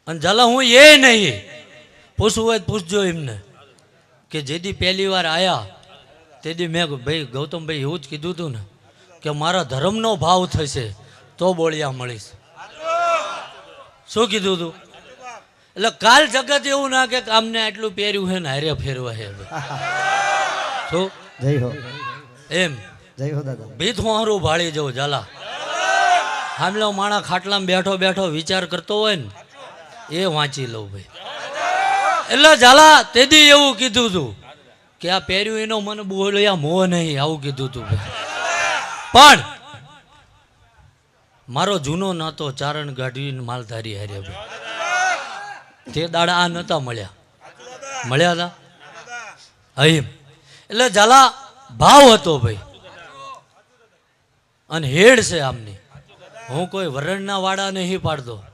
અને ઝાલા હું એ નહીં પૂછવું હોય પૂછજો એમને કે જેથી પહેલી વાર આયા તેથી મેં ભાઈ ગૌતમભાઈ એવું જ કીધું હતું ને કે મારા ધર્મનો ભાવ થશે તો બોળિયા મળીશ. શું કીધું હતું? એટલે કાલ જગત એવું ના કે આમને આટલું પહેર્યું છે ને હારે ફેરવા છે શું જય હો એમ જય હો દાદા ભીત હું હારું ભાળી જવું ઝાલા. હામલો માણા ખાટલામાં બેઠો બેઠો વિચાર કરતો હોય ને એ વાંચી લઉં ભાઈ. એટલે ઝાલા તેથી એવું કીધું હતું કે આ પહેર્યું એનો મને બોલ્યા મોહ નહીં આવું કીધું હતું ભાઈ. પણ મારો જૂનો નાતો ચારણ ગાઢવી માલધારી હારે ભાઈ તે દાડા આ નતા મળ્યા હતા એમ. એટલે ઝાલા ભાવ હતો ભાઈ અને હેડ છે આમની. હું કોઈ વરણના વાળા નહીં પાડતો.